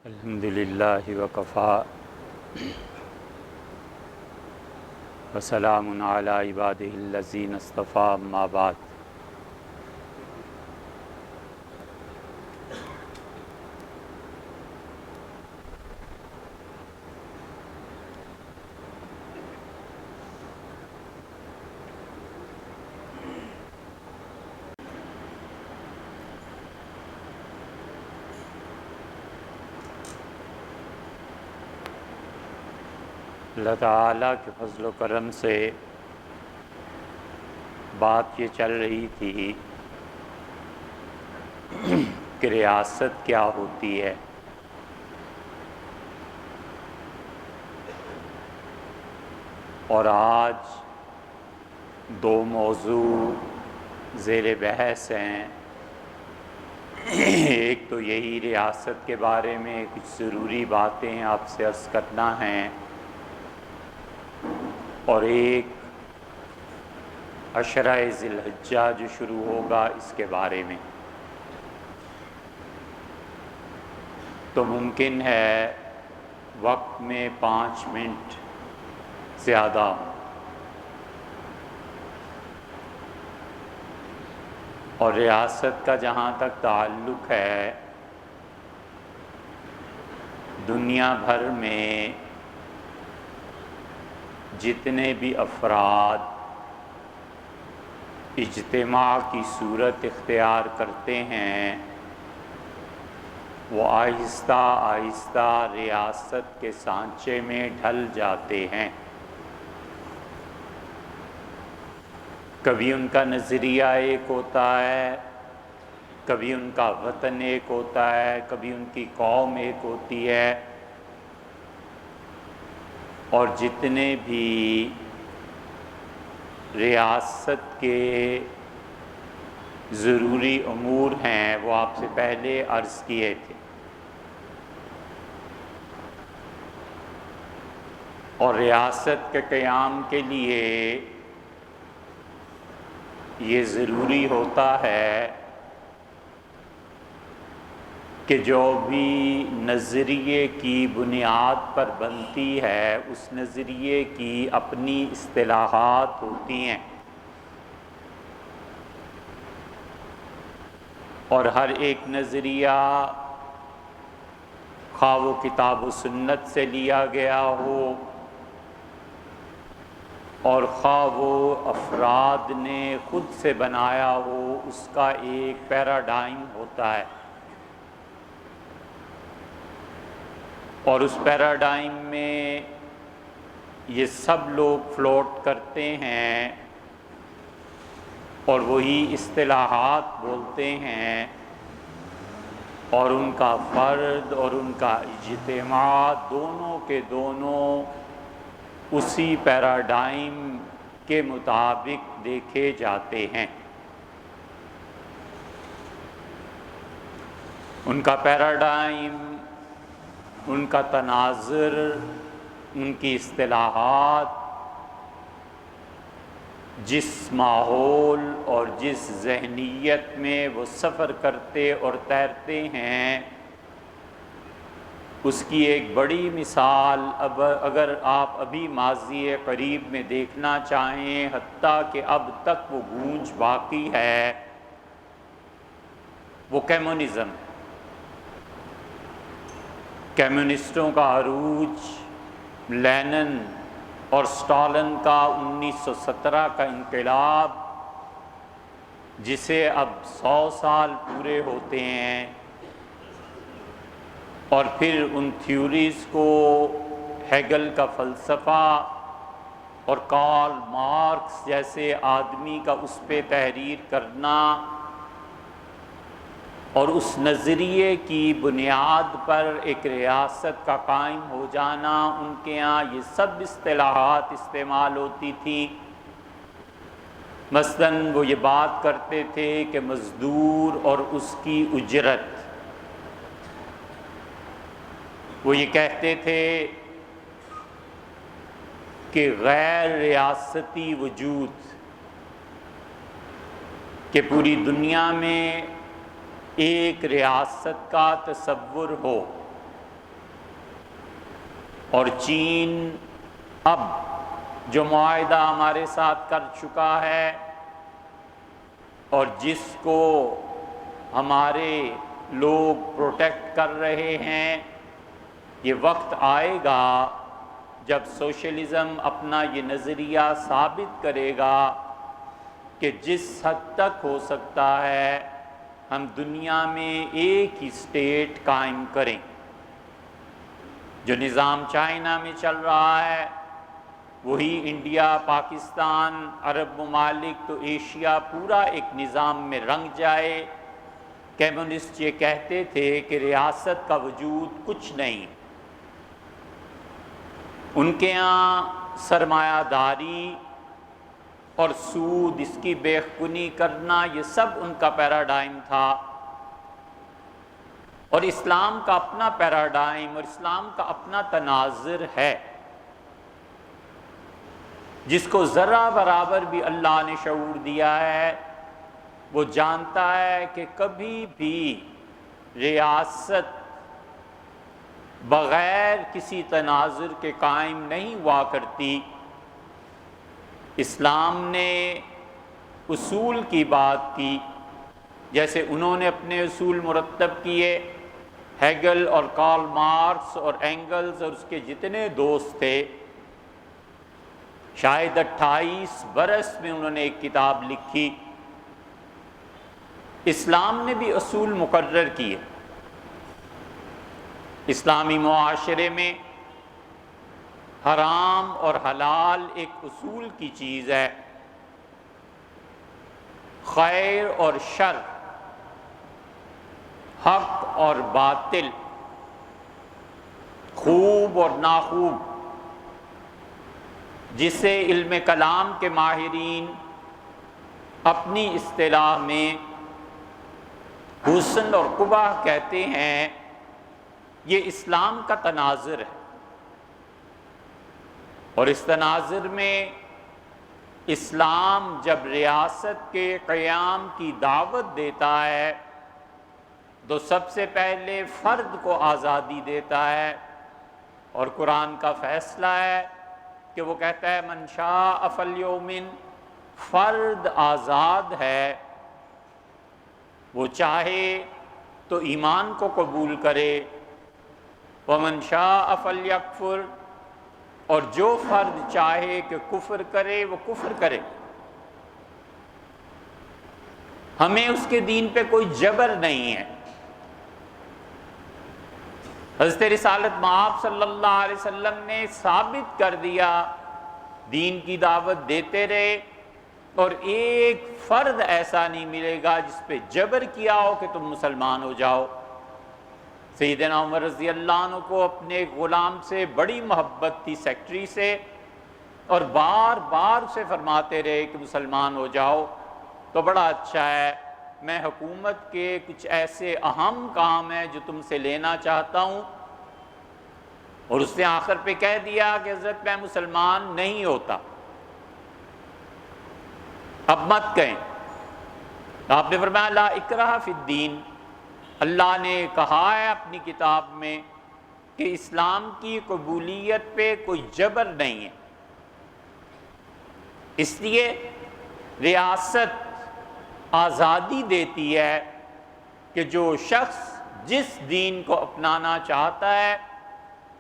الحمدللہ وکفا وسلام علی عبادہ الذین اصطفیٰ اما بعد۔ اللہ تعالیٰ کے فضل و کرم سے بات یہ چل رہی تھی کہ ریاست کیا ہوتی ہے، اور آج دو موضوع زیر بحث ہیں۔ ایک تو یہی ریاست کے بارے میں کچھ ضروری باتیں آپ سے عرض کرنا ہیں، اور ایک عشرہ ذی الحجہ جو شروع ہوگا اس کے بارے میں۔ تو ممکن ہے وقت میں 5 منٹ زیادہ ہوں، اور ریاست کا جہاں تک تعلق ہے، دنیا بھر میں جتنے بھی افراد اجتماع کی صورت اختیار کرتے ہیں وہ آہستہ آہستہ ریاست کے سانچے میں ڈھل جاتے ہیں۔ کبھی ان کا نظریہ ایک ہوتا ہے، کبھی ان کا وطن ایک ہوتا ہے، کبھی ان کی قوم ایک ہوتی ہے، اور جتنے بھی ریاست کے ضروری امور ہیں وہ آپ سے پہلے عرض کیے تھے، اور ریاست کے قیام کے لیے یہ ضروری ہوتا ہے کہ جو بھی نظریے کی بنیاد پر بنتی ہے اس نظریے کی اپنی اصطلاحات ہوتی ہیں، اور ہر ایک نظریہ خواہ وہ کتاب و سنت سے لیا گیا ہو اور خواہ وہ افراد نے خود سے بنایا ہو، اس کا ایک پیراڈائم ہوتا ہے، اور اس پیراڈائم میں یہ سب لوگ فلوٹ کرتے ہیں اور وہی اصطلاحات بولتے ہیں، اور ان کا فرد اور ان کا اجتماع دونوں کے دونوں اسی پیراڈائم کے مطابق دیکھے جاتے ہیں۔ ان کا پیراڈائم، ان کا تناظر، ان کی اصطلاحات جس ماحول اور جس ذہنیت میں وہ سفر کرتے اور تیرتے ہیں، اس کی ایک بڑی مثال اگر آپ ابھی ماضی قریب میں دیکھنا چاہیں، حتیٰ کہ اب تک وہ گونج باقی ہے، وہ کمیونزم۔ کمیونسٹوں کا عروج، لینن اور سٹالن کا 1917 کا انقلاب، جسے اب 100 سال پورے ہوتے ہیں، اور پھر ان تھیوریز کو ہیگل کا فلسفہ اور کارل مارکس جیسے آدمی کا اس پہ تحریر کرنا، اور اس نظریے کی بنیاد پر ایک ریاست کا قائم ہو جانا، ان کے ہاں یہ سب اصطلاحات استعمال ہوتی تھی۔ مثلاً وہ یہ بات کرتے تھے کہ مزدور اور اس کی اجرت، وہ یہ کہتے تھے کہ غیر ریاستی وجود، کہ پوری دنیا میں ایک ریاست کا تصور ہو، اور چین اب جو معاہدہ ہمارے ساتھ کر چکا ہے اور جس کو ہمارے لوگ پروٹیکٹ کر رہے ہیں، یہ وقت آئے گا جب سوشلزم اپنا یہ نظریہ ثابت کرے گا کہ جس حد تک ہو سکتا ہے ہم دنیا میں ایک ہی اسٹیٹ قائم کریں۔ جو نظام چائنا میں چل رہا ہے وہی انڈیا، پاکستان، عرب ممالک تو ایشیا پورا ایک نظام میں رنگ جائے۔ کمیونسٹ یہ کہتے تھے کہ ریاست کا وجود کچھ نہیں، ان کے یہاں سرمایہ داری اور سود، اس کی بے خونی کرنا، یہ سب ان کا پیراڈائم تھا۔ اور اسلام کا اپنا پیراڈائم اور اسلام کا اپنا تناظر ہے جس کو ذرہ برابر بھی اللہ نے شعور دیا ہے۔ وہ جانتا ہے کہ کبھی بھی ریاست بغیر کسی تناظر کے قائم نہیں ہوا کرتی۔ اسلام نے اصول کی بات کی، جیسے انہوں نے اپنے اصول مرتب کیے، ہیگل اور کارل مارکس اور اینگلز اور اس کے جتنے دوست تھے، شاید 28 برس میں انہوں نے ایک کتاب لکھی۔ اسلام نے بھی اصول مقرر کیے۔ اسلامی معاشرے میں حرام اور حلال ایک اصول کی چیز ہے، خیر اور شر، حق اور باطل، خوب اور ناخوب، جسے علم کلام کے ماہرین اپنی اصطلاح میں حسن اور قبح کہتے ہیں، یہ اسلام کا تناظر ہے۔ اور اس تناظر میں اسلام جب ریاست کے قیام کی دعوت دیتا ہے تو سب سے پہلے فرد کو آزادی دیتا ہے، اور قرآن کا فیصلہ ہے کہ وہ کہتا ہے من شاء فلیؤمن، فرد آزاد ہے، وہ چاہے تو ایمان کو قبول کرے، ومن شاء فلیکفر، اور جو فرد چاہے کہ کفر کرے وہ کفر کرے۔ ہمیں اس کے دین پہ کوئی جبر نہیں ہے۔ حضرت رسالت مآب صلی اللہ علیہ وسلم نے ثابت کر دیا، دین کی دعوت دیتے رہے، اور ایک فرد ایسا نہیں ملے گا جس پہ جبر کیا ہو کہ تم مسلمان ہو جاؤ۔ سیدنا عمر رضی اللہ عنہ کو اپنے ایک غلام سے بڑی محبت تھی، سیکٹری سے، اور بار بار اسے فرماتے رہے کہ مسلمان ہو جاؤ۔ تو بڑا اچھا ہے، میں حکومت کے کچھ ایسے اہم کام ہیں جو تم سے لینا چاہتا ہوں، اور اس نے آخر پہ کہہ دیا کہ حضرت میں مسلمان نہیں ہوتا، اب مت کہیں۔ آپ نے فرمایا لا اکراہ فی الدین، اللہ نے کہا ہے اپنی کتاب میں کہ اسلام کی قبولیت پہ کوئی جبر نہیں ہے۔ اس لیے ریاست آزادی دیتی ہے کہ جو شخص جس دین کو اپنانا چاہتا ہے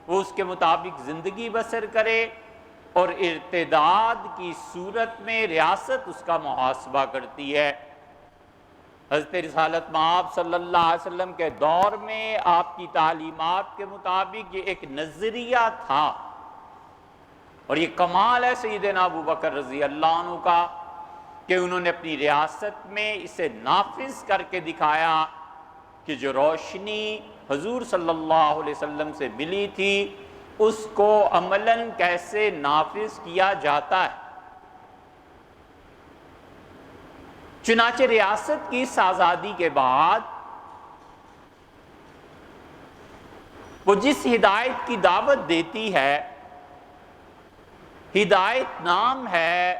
وہ اس کے مطابق زندگی بسر کرے، اور ارتداد کی صورت میں ریاست اس کا محاسبہ کرتی ہے۔ حضرت رسالت مآب صلی اللہ علیہ وسلم کے دور میں آپ کی تعلیمات کے مطابق یہ ایک نظریہ تھا، اور یہ کمال ہے سیدنا ابو بکر رضی اللہ عنہ کا کہ انہوں نے اپنی ریاست میں اسے نافذ کر کے دکھایا کہ جو روشنی حضور صلی اللہ علیہ وسلم سے ملی تھی اس کو عملاً کیسے نافذ کیا جاتا ہے۔ چنانچہ ریاست کی اس آزادی کے بعد وہ جس ہدایت کی دعوت دیتی ہے، ہدایت نام ہے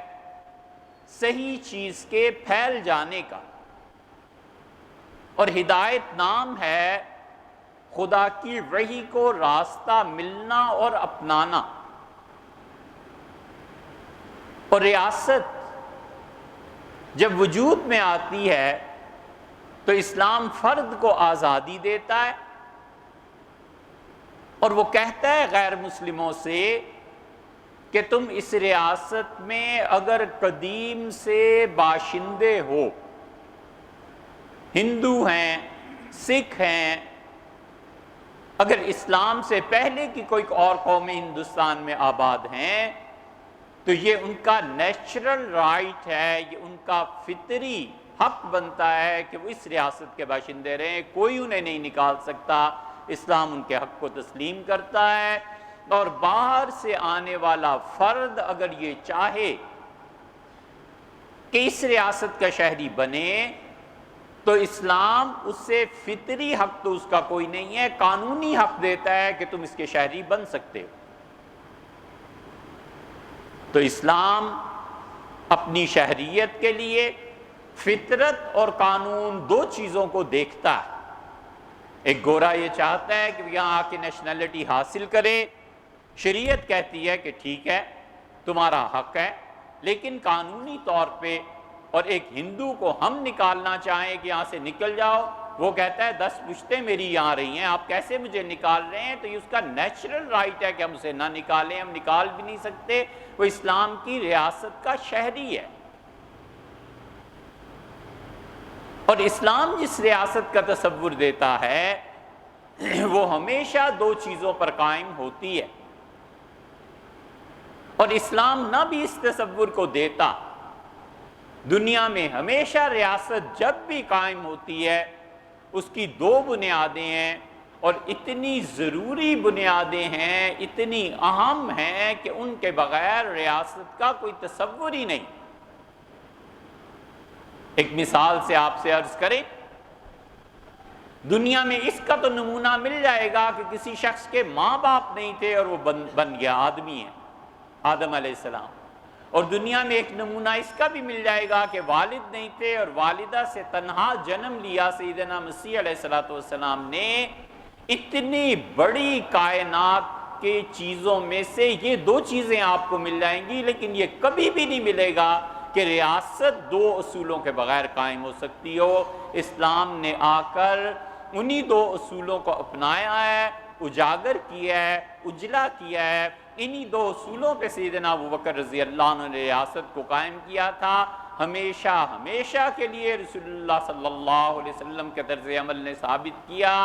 صحیح چیز کے پھیل جانے کا، اور ہدایت نام ہے خدا کی وحی کو راستہ ملنا اور اپنانا. اور ریاست جب وجود میں آتی ہے تو اسلام فرد کو آزادی دیتا ہے اور وہ کہتا ہے غیر مسلموں سے کہ تم اس ریاست میں اگر قدیم سے باشندے ہو، ہندو ہیں، سکھ ہیں، اگر اسلام سے پہلے کی کوئی اور قومیں ہندوستان میں آباد ہیں تو یہ ان کا نیچرل رائٹ ہے، یہ ان کا فطری حق بنتا ہے کہ وہ اس ریاست کے باشندے رہیں، کوئی انہیں نہیں نکال سکتا. اسلام ان کے حق کو تسلیم کرتا ہے. اور باہر سے آنے والا فرد اگر یہ چاہے کہ اس ریاست کا شہری بنے تو اسلام اس سے فطری حق تو اس کا کوئی نہیں ہے، قانونی حق دیتا ہے کہ تم اس کے شہری بن سکتے ہو. تو اسلام اپنی شہریت کے لیے فطرت اور قانون دو چیزوں کو دیکھتا ہے. ایک گورا یہ چاہتا ہے کہ یہاں آ کے نیشنلٹی حاصل کرے، شریعت کہتی ہے کہ ٹھیک ہے تمہارا حق ہے، لیکن قانونی طور پہ. اور ایک ہندو کو ہم نکالنا چاہیں کہ یہاں سے نکل جاؤ، وہ کہتا ہے 10 پشتیں میری یہاں رہی ہیں، آپ کیسے مجھے نکال رہے ہیں؟ تو یہ اس کا نیچرل رائٹ ہے کہ ہم اسے نہ نکالیں، ہم نکال بھی نہیں سکتے. وہ اسلام کی ریاست کا شہری ہے. اور اسلام جس ریاست کا تصور دیتا ہے وہ ہمیشہ دو چیزوں پر قائم ہوتی ہے. اور اسلام نہ بھی اس تصور کو دیتا. دنیا میں ہمیشہ ریاست جب بھی قائم ہوتی ہے اس کی دو بنیادیں ہیں، اور اتنی ضروری بنیادیں ہیں، اتنی اہم ہیں کہ ان کے بغیر ریاست کا کوئی تصور ہی نہیں. ایک مثال سے آپ سے عرض کریں، دنیا میں اس کا تو نمونہ مل جائے گا کہ کسی شخص کے ماں باپ نہیں تھے اور وہ بن گیا، آدمی ہے، آدم علیہ السلام. اور دنیا میں ایک نمونہ اس کا بھی مل جائے گا کہ والد نہیں تھے اور والدہ سے تنہا جنم لیا سیدنا مسیح علیہ السلام نے. اتنی بڑی کائنات کے چیزوں میں سے یہ دو چیزیں آپ کو مل جائیں گی، لیکن یہ کبھی بھی نہیں ملے گا کہ ریاست دو اصولوں کے بغیر قائم ہو سکتی ہو. اسلام نے آ کر انہی دو اصولوں کو اپنایا ہے، اجاگر کیا ہے، اجلا کیا ہے. انہی دو اصولوں پہ سیدنا ابوبکر رضی اللہ عنہ نے ریاست کو قائم کیا تھا. ہمیشہ ہمیشہ کے لیے رسول اللہ صلی اللہ علیہ وسلم کے طرز عمل نے ثابت کیا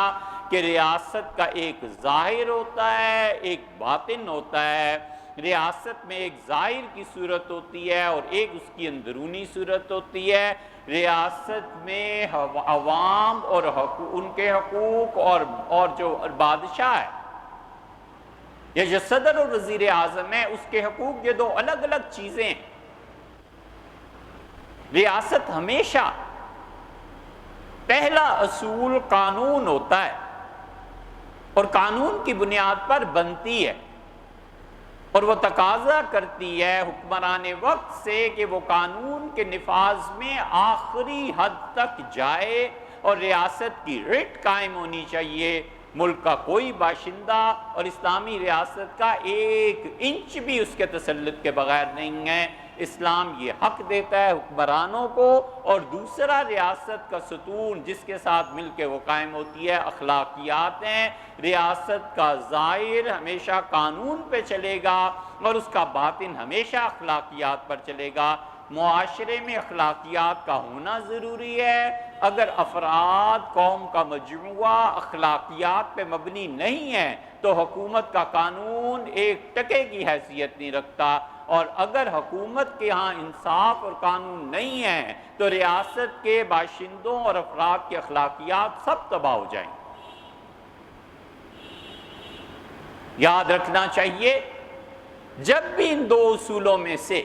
کہ ریاست کا ایک ظاہر ہوتا ہے، ایک باطن ہوتا ہے. ریاست میں ایک ظاہر کی صورت ہوتی ہے اور ایک اس کی اندرونی صورت ہوتی ہے. ریاست میں عوام اور ان کے حقوق اور جو بادشاہ ہے یا جو صدر اور وزیر اعظم ہے اس کے حقوق، یہ دو الگ الگ چیزیں ہیں. ریاست ہمیشہ پہلا اصول قانون ہوتا ہے اور قانون کی بنیاد پر بنتی ہے، اور وہ تقاضا کرتی ہے حکمران وقت سے کہ وہ قانون کے نفاذ میں آخری حد تک جائے اور ریاست کی رٹ قائم ہونی چاہیے. ملک کا کوئی باشندہ اور اسلامی ریاست کا ایک انچ بھی اس کے تسلط کے بغیر نہیں ہے. اسلام یہ حق دیتا ہے حکمرانوں کو. اور دوسرا ریاست کا ستون جس کے ساتھ مل کے وہ قائم ہوتی ہے اخلاقیات ہیں. ریاست کا ظاہر ہمیشہ قانون پہ چلے گا اور اس کا باطن ہمیشہ اخلاقیات پر چلے گا. معاشرے میں اخلاقیات کا ہونا ضروری ہے. اگر افراد قوم کا مجموعہ اخلاقیات پہ مبنی نہیں ہے تو حکومت کا قانون ایک ٹکے کی حیثیت نہیں رکھتا. اور اگر حکومت کے ہاں انصاف اور قانون نہیں ہے تو ریاست کے باشندوں اور افراد کی اخلاقیات سب تباہ ہو جائیں. یاد رکھنا چاہیے جب بھی ان دو اصولوں میں سے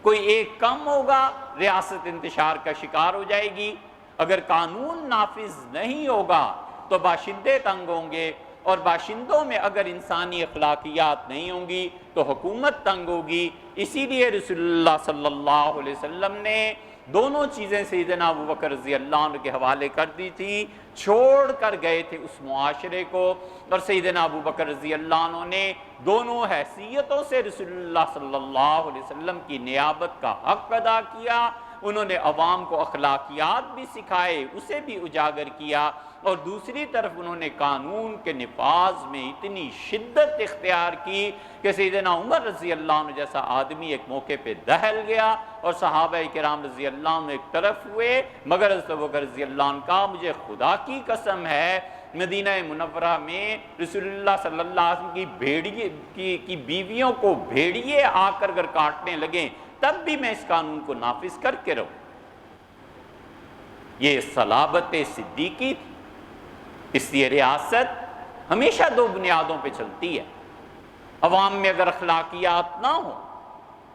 کوئی ایک کم ہوگا ریاست انتشار کا شکار ہو جائے گی. اگر قانون نافذ نہیں ہوگا تو باشندے تنگ ہوں گے، اور باشندوں میں اگر انسانی اخلاقیات نہیں ہوں گی تو حکومت تنگ ہوگی. اسی لیے رسول اللہ صلی اللہ علیہ وسلم نے دونوں چیزیں سیدنا ابو بکر رضی اللہ عنہ کے حوالے کر دی تھی، چھوڑ کر گئے تھے اس معاشرے کو، اور سیدنا ابو بکر رضی اللہ عنہ نے دونوں حیثیتوں سے رسول اللہ صلی اللہ علیہ وسلم کی نیابت کا حق ادا کیا۔ انہوں نے عوام کو اخلاقیات بھی سکھائے، اسے بھی اجاگر کیا، اور دوسری طرف انہوں نے قانون کے نفاذ میں اتنی شدت اختیار کی کہ سیدنا عمر رضی اللہ عنہ جیسا آدمی ایک موقع پہ دہل گیا، اور صحابہ کرام رضی اللہ عنہ ایک طرف ہوئے، مگر حضرت ابو بکر رضی اللہ عنہ کا مجھے خدا کی قسم ہے مدینہ منورہ میں رسول اللہ صلی اللہ علیہ وسلم کی بھیڑیے کی بیویوں کو بھیڑیے آ کر اگر کاٹنے لگیں تب بھی میں اس قانون کو نافذ کر کے رہوں۔ یہ صلابت صدیقی تھی۔ اس لیے ریاست ہمیشہ دو بنیادوں پہ چلتی ہے۔ عوام میں اگر اخلاقیات نہ ہو،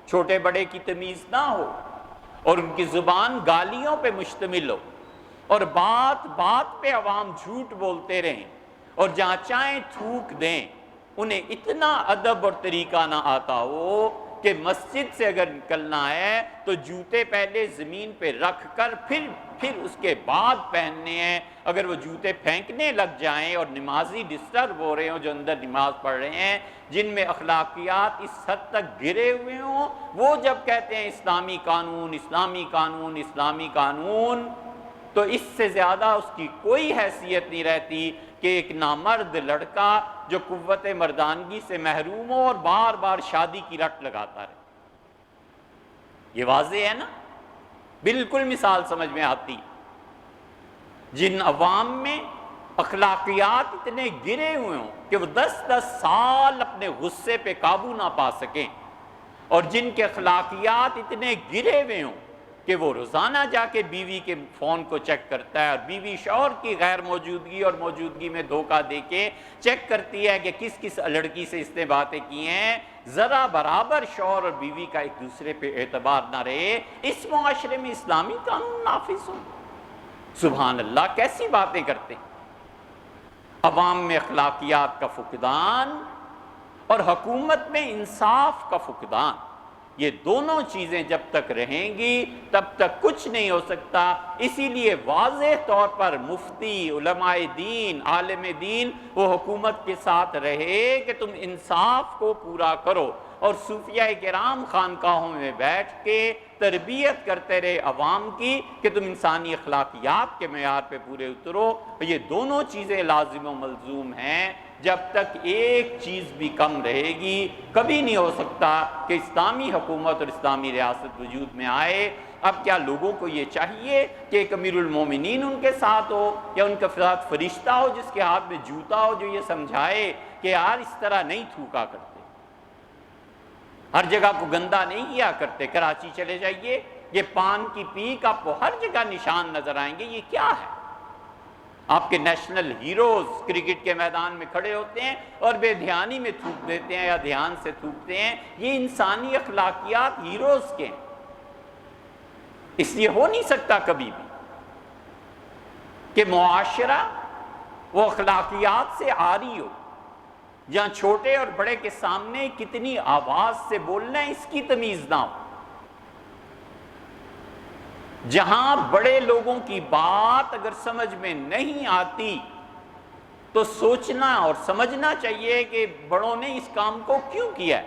چھوٹے بڑے کی تمیز نہ ہو، اور ان کی زبان گالیوں پہ مشتمل ہو، اور بات بات پہ عوام جھوٹ بولتے رہیں اور جہاں چاہیں تھوک دیں، انہیں اتنا ادب اور طریقہ نہ آتا ہو کہ مسجد سے اگر نکلنا ہے تو جوتے پہلے زمین پہ رکھ کر پھر اس کے بعد پہننے ہیں۔ اگر وہ جوتے پھینکنے لگ جائیں اور نمازی ڈسٹرب ہو رہے ہوں جو اندر نماز پڑھ رہے ہیں، جن میں اخلاقیات اس حد تک گرے ہوئے ہوں، وہ جب کہتے ہیں اسلامی قانون اسلامی قانون اسلامی قانون، تو اس سے زیادہ اس کی کوئی حیثیت نہیں رہتی کہ ایک نامرد لڑکا جو قوت مردانگی سے محروم ہو اور بار بار شادی کی رٹ لگاتا رہے۔ یہ واضح ہے نا، بالکل مثال سمجھ میں آتی۔ جن عوام میں اخلاقیات اتنے گرے ہوئے ہوں کہ وہ 10 سال اپنے غصے پہ قابو نہ پا سکیں، اور جن کے اخلاقیات اتنے گرے ہوئے ہوں کہ وہ روزانہ جا کے بیوی کے فون کو چیک کرتا ہے، اور بیوی شوہر کی غیر موجودگی اور موجودگی میں دھوکہ دے کے چیک کرتی ہے کہ کس کس لڑکی سے اس نے باتیں کی ہیں، ذرا برابر شوہر اور بیوی کا ایک دوسرے پہ اعتبار نہ رہے، اس معاشرے میں اسلامی قانون نافذ ہو۔ سبحان اللہ، کیسی باتیں کرتے ہیں۔ عوام میں اخلاقیات کا فقدان اور حکومت میں انصاف کا فقدان، یہ دونوں چیزیں جب تک رہیں گی تب تک کچھ نہیں ہو سکتا۔ اسی لیے واضح طور پر مفتی، علماء دین، عالم دین وہ حکومت کے ساتھ رہے کہ تم انصاف کو پورا کرو، اور صوفیاء کرام خانقاہوں میں بیٹھ کے تربیت کرتے رہے عوام کی کہ تم انسانی اخلاقیات کے معیار پہ پورے اترو۔ یہ دونوں چیزیں لازم و ملزوم ہیں۔ جب تک ایک چیز بھی کم رہے گی کبھی نہیں ہو سکتا کہ اسلامی حکومت اور اسلامی ریاست وجود میں آئے۔ اب کیا لوگوں کو یہ چاہیے کہ ایک امیر المومنین ان کے ساتھ ہو، یا ان کے ساتھ فرشتہ ہو جس کے ہاتھ میں جوتا ہو، جو یہ سمجھائے کہ یار اس طرح نہیں تھوکا کرتے، ہر جگہ کو گندا نہیں کیا کرتے؟ کراچی چلے جائیے، یہ پان کی پیک آپ کو ہر جگہ نشان نظر آئیں گے۔ یہ کیا ہے؟ آپ کے نیشنل ہیروز کرکٹ کے میدان میں کھڑے ہوتے ہیں اور بے دھیانی میں تھوک دیتے ہیں یا دھیان سے تھوکتے ہیں۔ یہ انسانی اخلاقیات ہیروز کے ہیں۔ اس لیے ہو نہیں سکتا کبھی بھی کہ معاشرہ وہ اخلاقیات سے عاری ہو، جہاں چھوٹے اور بڑے کے سامنے کتنی آواز سے بولنا ہے اس کی تمیز نہ ہو، جہاں بڑے لوگوں کی بات اگر سمجھ میں نہیں آتی تو سوچنا اور سمجھنا چاہیے کہ بڑوں نے اس کام کو کیوں کیا ہے،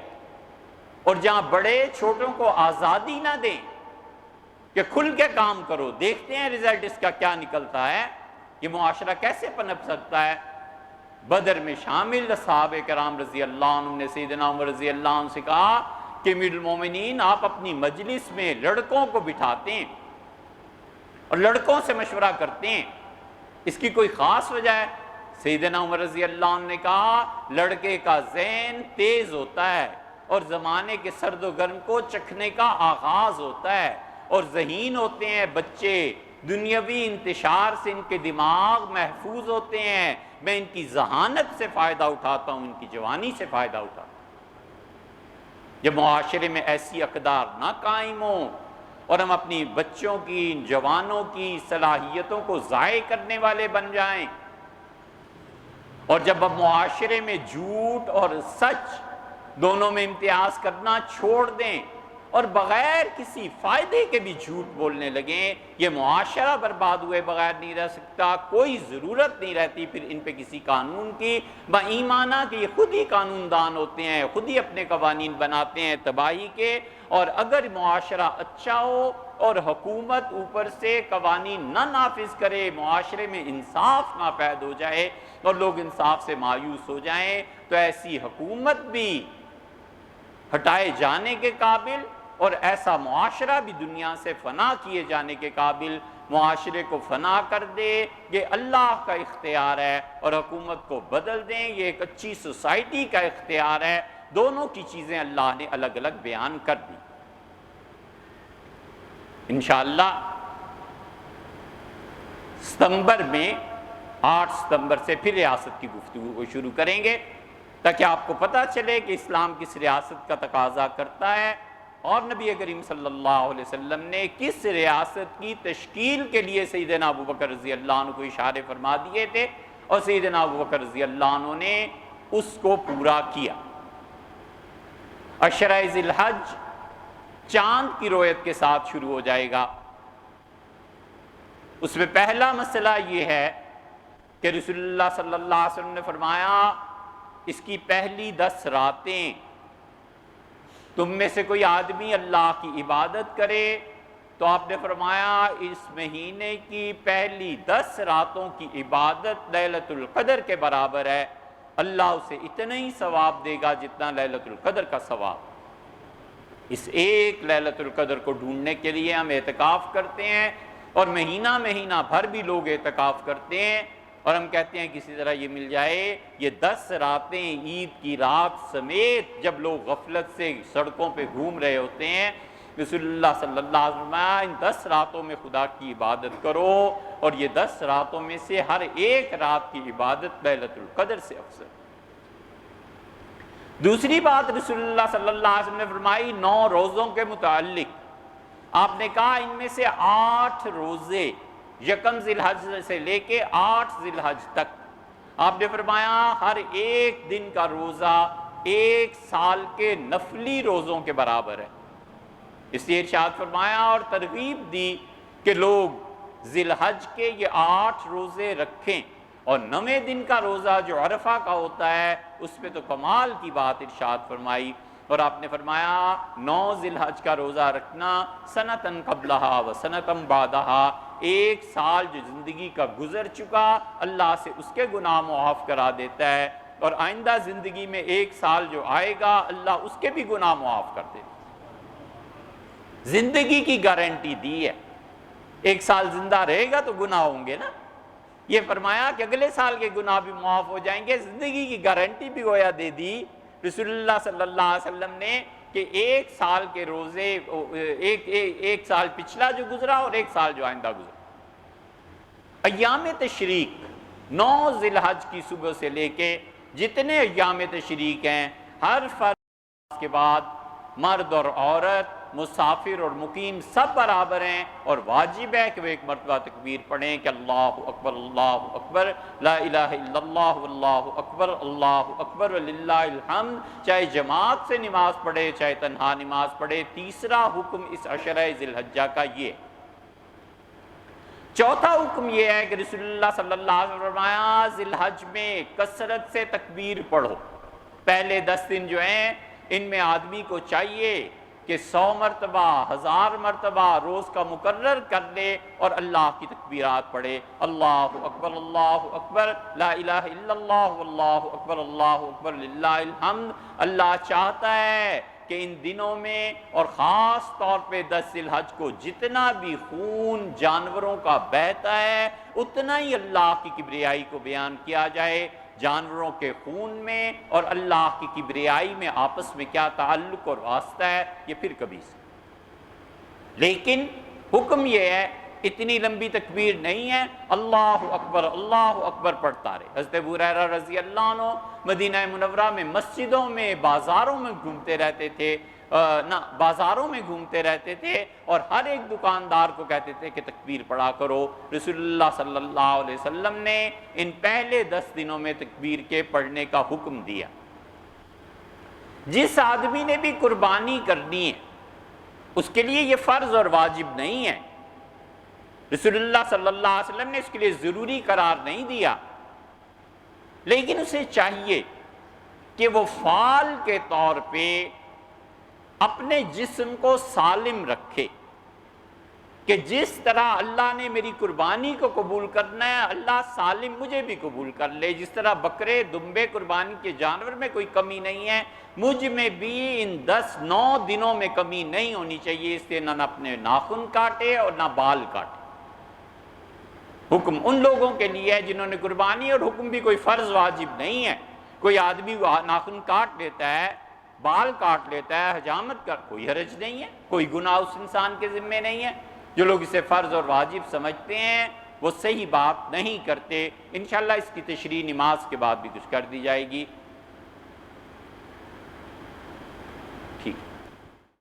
اور جہاں بڑے چھوٹوں کو آزادی نہ دیں کہ کھل کے کام کرو، دیکھتے ہیں رزلٹ اس کا کیا نکلتا ہے، یہ معاشرہ کیسے پنپ سکتا ہے۔ بدر میں شامل صحابہ کرام رضی اللہ عنہ نے سیدنا عمر رضی اللہ عنہ سے کہا کہ امیر المومنین آپ اپنی مجلس میں لڑکوں کو بٹھاتے ہیں اور لڑکوں سے مشورہ کرتے ہیں، اس کی کوئی خاص وجہ ہے؟ سیدنا عمر رضی اللہ عنہ نے کہا لڑکے کا ذہن تیز ہوتا ہے اور زمانے کے سرد و گرم کو چکھنے کا آغاز ہوتا ہے، اور ذہین ہوتے ہیں بچے، دنیاوی انتشار سے ان کے دماغ محفوظ ہوتے ہیں، میں ان کی ذہانت سے فائدہ اٹھاتا ہوں، ان کی جوانی سے فائدہ اٹھاتا ہوں۔ جب معاشرے میں ایسی اقدار نہ قائم ہوں اور ہم اپنی بچوں کی، جوانوں کی صلاحیتوں کو ضائع کرنے والے بن جائیں، اور جب اب معاشرے میں جھوٹ اور سچ دونوں میں امتیاز کرنا چھوڑ دیں اور بغیر کسی فائدے کے بھی جھوٹ بولنے لگیں، یہ معاشرہ برباد ہوئے بغیر نہیں رہ سکتا، کوئی ضرورت نہیں رہتی پھر ان پہ کسی قانون کی، با ایمانہ کہ یہ خود ہی قانون دان ہوتے ہیں، خود ہی اپنے قوانین بناتے ہیں تباہی کے۔ اور اگر معاشرہ اچھا ہو اور حکومت اوپر سے قوانین نہ نافذ کرے، معاشرے میں انصاف ناپید ہو جائے اور لوگ انصاف سے مایوس ہو جائیں، تو ایسی حکومت بھی ہٹائے جانے کے قابل اور ایسا معاشرہ بھی دنیا سے فنا کیے جانے کے قابل۔ معاشرے کو فنا کر دے یہ اللہ کا اختیار ہے، اور حکومت کو بدل دیں یہ ایک اچھی سوسائٹی کا اختیار ہے۔ دونوں کی چیزیں اللہ نے الگ الگ بیان کر دی۔ انشاءاللہ ستمبر میں 8 ستمبر سے پھر ریاست کی گفتگو کو شروع کریں گے، تاکہ آپ کو پتہ چلے کہ اسلام کس ریاست کا تقاضا کرتا ہے، اور نبی کریم صلی اللہ علیہ وسلم نے کس ریاست کی تشکیل کے لیے سیدنا ابوبکر رضی اللہ عنہ کو اشارے فرما دیے تھے، اور سیدنا ابوبکر رضی اللہ عنہ نے اس کو پورا کیا۔ عشرہ ذی الحج چاند کی رویت کے ساتھ شروع ہو جائے گا۔ اس میں پہلا مسئلہ یہ ہے کہ رسول اللہ صلی اللہ علیہ وسلم نے فرمایا اس کی پہلی 10 راتیں تم میں سے کوئی آدمی اللہ کی عبادت کرے تو آپ نے فرمایا اس مہینے کی پہلی 10 راتوں کی عبادت لیلۃ القدر کے برابر ہے، اللہ اسے اتنا ہی ثواب دے گا جتنا لیلۃ القدر کا ثواب۔ اس ایک لیلۃ القدر کو ڈھونڈنے کے لیے ہم اعتکاف کرتے ہیں، اور مہینہ بھر بھی لوگ اعتکاف کرتے ہیں، اور ہم کہتے ہیں کسی طرح یہ مل جائے۔ یہ 10 راتیں عید کی رات سمیت جب لوگ غفلت سے سڑکوں پہ گھوم رہے ہوتے ہیں، رسول اللہ صلی اللہ علیہ وسلم ان 10 راتوں میں خدا کی عبادت کرو، اور یہ 10 راتوں میں سے ہر ایک رات کی عبادت لیلۃ القدر سے افضل۔ دوسری بات رسول اللہ صلی اللہ علیہ وسلم نے فرمائی 9 روزوں کے متعلق، آپ نے کہا ان میں سے 8 روزے یکم ذی الحج سے لے کے 8 ذی الحج تک، آپ نے فرمایا ہر ایک دن کا روزہ 1 سال کے نفلی روزوں کے برابر ہے۔ اس لیے ارشاد فرمایا اور ترغیب دی کہ لوگ ذی الحج کے یہ 8 روزے رکھیں، اور 9ویں دن کا روزہ جو عرفہ کا ہوتا ہے اس پہ تو کمال کی بات ارشاد فرمائی، اور آپ نے فرمایا 9 ذی الحج کا روزہ رکھنا سنتن قبلہا و سنتن بعدہا، 1 سال جو زندگی کا گزر چکا اللہ سے اس کے گناہ معاف کرا دیتا ہے، اور آئندہ زندگی میں 1 سال جو آئے گا اللہ اس کے بھی گناہ معاف کر دیتا ہے۔ زندگی کی گارنٹی دی ہے، 1 سال زندہ رہے گا تو گناہ ہوں گے نا، یہ فرمایا کہ اگلے سال کے گناہ بھی معاف ہو جائیں گے، زندگی کی گارنٹی بھی گویا دے دی رسول اللہ صلی اللہ علیہ وسلم نے کہ 1 سال کے روزے، ایک سال پچھلا جو گزرا اور 1 سال جو آئندہ گزرا۔ ایام تشریق 9 ذی الحج کی صبح سے لے کے جتنے ایام تشریق ہیں، ہر فرض کے بعد مرد اور عورت، مسافر اور مقیم سب برابر ہیں، اور واجب ہے کہ وہ 1 مرتبہ تکبیر پڑھیں کہ اللہ اکبر لا الہ الا اللہ واللہ اکبر وللہ الحمد، چاہے جماعت سے نماز پڑھے چاہے تنہا نماز پڑھے۔ تیسرا حکم اس عشرہ ذی الحجہ کا یہ۔ چوتھا حکم یہ ہے کہ رسول اللہ صلی اللہ علیہ وسلم نے فرمایا ذی الحج میں کثرت سے تکبیر پڑھو۔ پہلے 10 دن جو ہیں ان میں آدمی کو چاہیے کہ 100 مرتبہ 1000 مرتبہ روز کا مقرر کر لے اور اللہ کی تکبیرات پڑھے، اللہ اکبر لا الہ الا اللہ واللہ اکبر للہ الحمد۔ اللہ چاہتا ہے کہ ان دنوں میں اور خاص طور پہ 10 ذی الحج کو جتنا بھی خون جانوروں کا بہتا ہے اتنا ہی اللہ کی کبریائی کو بیان کیا جائے۔ جانوروں کے خون میں اور اللہ کی کبریائی میں آپس میں کیا تعلق اور واسطہ ہے یہ پھر کبھی سے، لیکن حکم یہ ہے اتنی لمبی تکبیر نہیں ہے، اللہ اکبر پڑھتا رہے۔ حضرت ابو ہریرہ رضی اللہ عنہ مدینہ منورہ میں مسجدوں میں بازاروں میں گھومتے رہتے تھے، بازاروں میں گھومتے رہتے تھے اور ہر ایک دکاندار کو کہتے تھے کہ تکبیر پڑھا کرو۔ رسول اللہ صلی اللہ علیہ وسلم نے ان پہلے 10 دنوں میں تکبیر کے پڑھنے کا حکم دیا۔ جس آدمی نے بھی قربانی کرنی ہے اس کے لیے یہ فرض اور واجب نہیں ہے، رسول اللہ صلی اللہ علیہ وسلم نے اس کے لیے ضروری قرار نہیں دیا، لیکن اسے چاہیے کہ وہ فعال کے طور پہ اپنے جسم کو سالم رکھے، کہ جس طرح اللہ نے میری قربانی کو قبول کرنا ہے، اللہ سالم مجھے بھی قبول کر لے، جس طرح بکرے دمبے قربانی کے جانور میں کوئی کمی نہیں ہے، مجھ میں بھی ان 9 دنوں میں کمی نہیں ہونی چاہیے، اس لیے نہ اپنے ناخن کاٹے اور نہ بال کاٹے۔ حکم ان لوگوں کے لیے ہے جنہوں نے قربانی، اور حکم بھی کوئی فرض واجب نہیں ہے۔ کوئی آدمی ناخن کاٹ لیتا ہے، بال کاٹ لیتا ہے، حجامت کر، کوئی حرج نہیں ہے، کوئی گناہ اس انسان کے ذمے نہیں ہے۔ جو لوگ اسے فرض اور واجب سمجھتے ہیں وہ صحیح بات نہیں کرتے۔ انشاءاللہ اس کی تشریح نماز کے بعد بھی کچھ کر دی جائے گی۔ ٹھیک